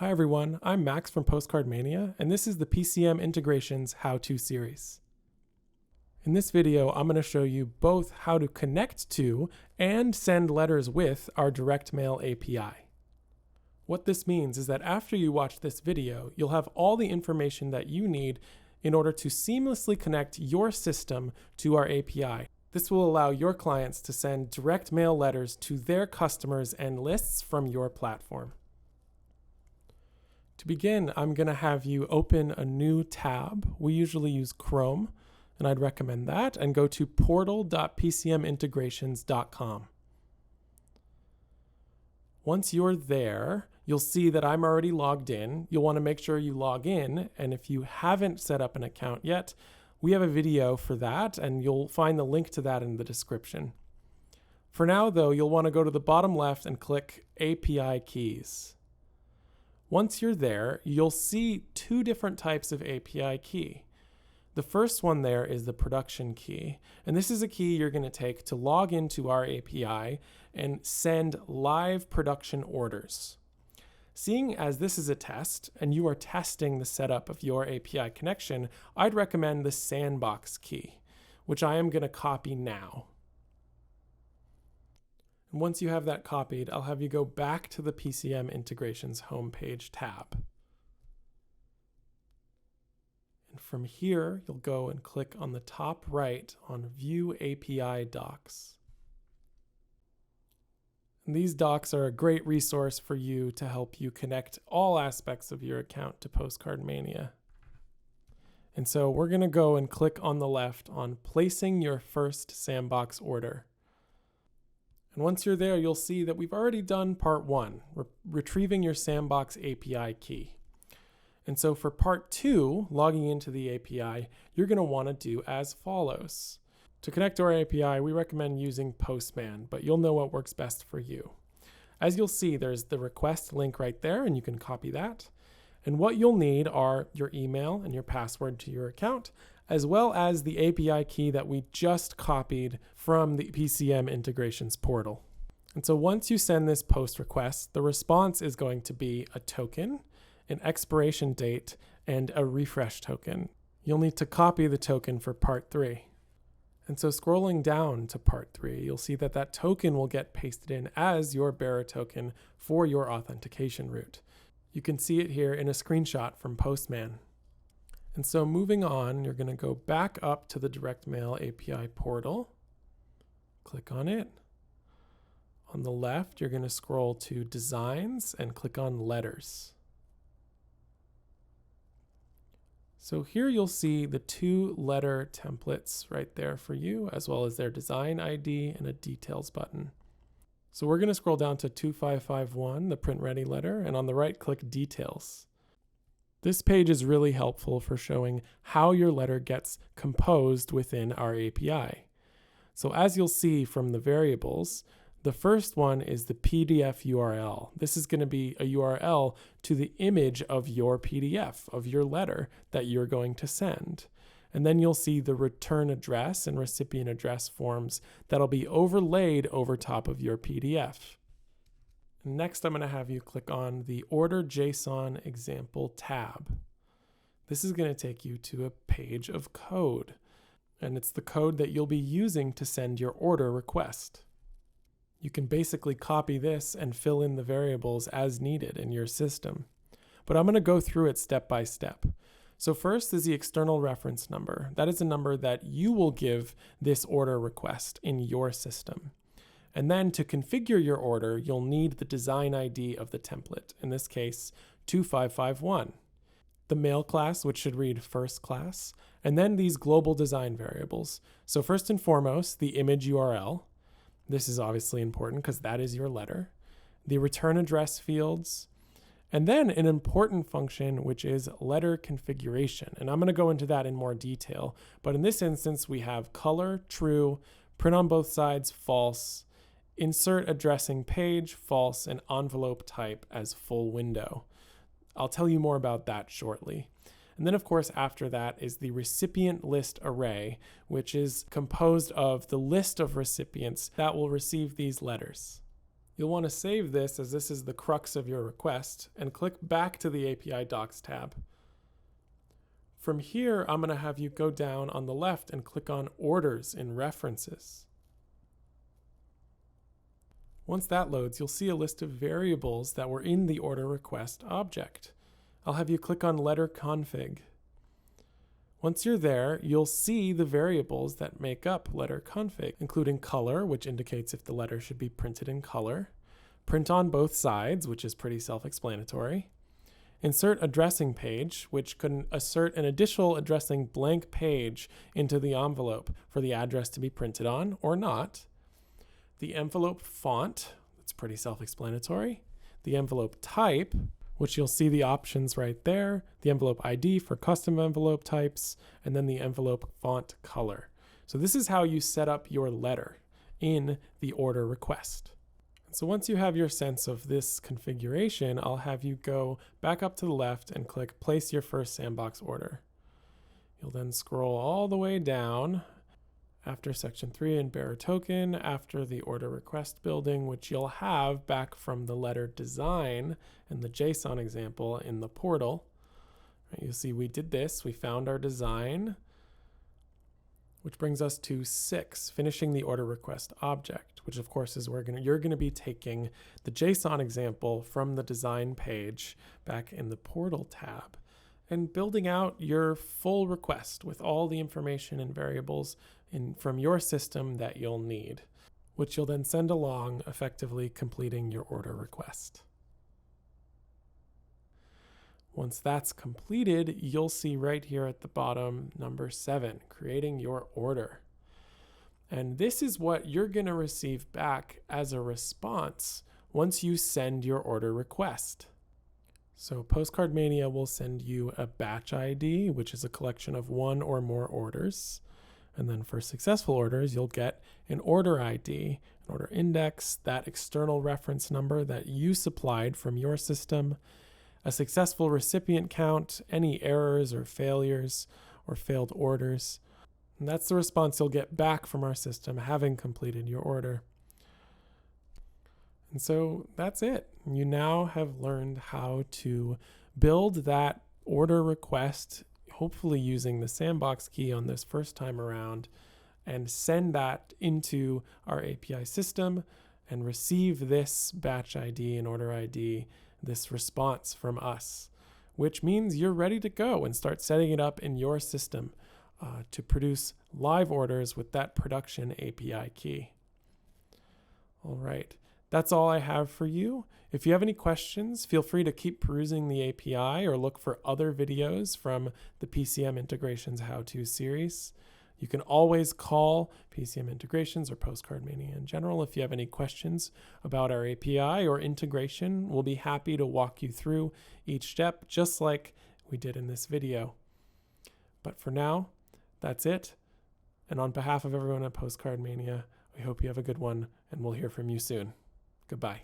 Hi everyone, I'm Max from Postcard Mania, and this is the PCM Integrations How-To series. In this video, I'm going to show you both how to connect to and send letters with our direct mail API. What this means is that after you watch this video, you'll have all the information that you need in order to seamlessly connect your system to our API. This will allow your clients to send direct mail letters to their customers and lists from your platform. To begin, I'm going to have you open a new tab. We usually use Chrome, and I'd recommend that, and go to portal.pcmintegrations.com. Once you're there, you'll see that I'm already logged in. You'll want to make sure you log in, and if you haven't set up an account yet, we have a video for that, and you'll find the link to that in the description. For now, though, you'll want to go to the bottom left and click API Keys. Once you're there, you'll see two different types of API key. The first one there is the production key, and this is a key you're going to take to log into our API and send live production orders. Seeing as this is a test and you are testing the setup of your API connection, I'd recommend the sandbox key, which I am going to copy now. And once you have that copied, I'll have you go back to the PCM Integrations homepage tab. And from here, you'll go and click on the top right on View API Docs. And these docs are a great resource for you to help you connect all aspects of your account to Postcard Mania. And so we're going to go and click on the left on Placing Your First Sandbox Order. And once you're there, you'll see that we've already done part one, retrieving your sandbox API key. And so for part two, logging into the API, you're going to want to do as follows. To connect to our API, we recommend using Postman, but you'll know what works best for you. As you'll see, there's the request link right there, and you can copy that. And what you'll need are your email and your password to your account, as well as the API key that we just copied from the PCM Integrations portal. And so once you send this post request, the response is going to be a token, an expiration date, and a refresh token. You'll need to copy the token for part three. And so scrolling down to part three, you'll see that that token will get pasted in as your bearer token for your authentication route. You can see it here in a screenshot from Postman. And so moving on, you're going to go back up to the Direct Mail API portal. Click on it. On the left, you're going to scroll to Designs and click on Letters. So here you'll see the two letter templates right there for you, as well as their design ID and a details button. So we're going to scroll down to 2551, the print ready letter, and on the right, click Details. This page is really helpful for showing how your letter gets composed within our API. So as you'll see from the variables, the first one is the PDF URL. This is going to be a URL to the image of your PDF, of your letter that you're going to send. And then you'll see the return address and recipient address forms that'll be overlaid over top of your PDF. Next, I'm going to have you click on the Order JSON Example tab. This is going to take you to a page of code, and it's the code that you'll be using to send your order request. You can basically copy this and fill in the variables as needed in your system. But I'm going to go through it step by step. So first is the external reference number. That is a number that you will give this order request in your system. And then to configure your order, you'll need the design ID of the template, in this case, 2551. The mail class, which should read first class, and then these global design variables. So first and foremost, the image URL. This is obviously important because that is your letter. The return address fields, and then an important function, which is letter configuration. And I'm going to go into that in more detail. But in this instance, we have color, true, print on both sides, false, insert addressing page, false, and envelope type as full window. I'll tell you more about that shortly. And then, of course, after that is the recipient list array, which is composed of the list of recipients that will receive these letters. You'll want to save this, as this is the crux of your request, and click back to the API Docs tab. From here, I'm going to have you go down on the left and click on Orders in References. Once that loads, you'll see a list of variables that were in the order request object. I'll have you click on Letter Config. Once you're there, you'll see the variables that make up letter config, including color, which indicates if the letter should be printed in color, print on both sides, which is pretty self-explanatory, insert addressing page, which can assert an additional addressing blank page into the envelope for the address to be printed on or not, the envelope font, that's pretty self-explanatory, the envelope type, which you'll see the options right there, the envelope ID for custom envelope types, and then the envelope font color. So this is how you set up your letter in the order request. So once you have your sense of this configuration, I'll have you go back up to the left and click Place Your First Sandbox Order. You'll then scroll all the way down after section 3 and bearer token, after the order request building, which you'll have back from the letter design and the JSON example in the portal. You'll see we did this, we found our design, which brings us to 6, finishing the order request object, which of course is where you're going to be taking the JSON example from the design page back in the portal tab and building out your full request with all the information and variables from your system that you'll need, which you'll then send along, effectively completing your order request. Once that's completed, you'll see right here at the bottom, number 7, creating your order. And this is what you're going to receive back as a response once you send your order request. So Postcard Mania will send you a batch ID, which is a collection of one or more orders. And then for successful orders, you'll get an order ID, an order index, that external reference number that you supplied from your system, a successful recipient count, any errors or failures or failed orders. And that's the response you'll get back from our system having completed your order. And so that's it. You now have learned how to build that order request, hopefully using the sandbox key on this first time around, and send that into our API system and receive this batch ID and order ID, this response from us, which means you're ready to go and start setting it up in your system to produce live orders with that production API key. All right. That's all I have for you. If you have any questions, feel free to keep perusing the API or look for other videos from the PCM Integrations How-To series. You can always call PCM Integrations or Postcard Mania in general if you have any questions about our API or integration. We'll be happy to walk you through each step, just like we did in this video. But for now, that's it. And on behalf of everyone at Postcard Mania, we hope you have a good one, and we'll hear from you soon. Goodbye.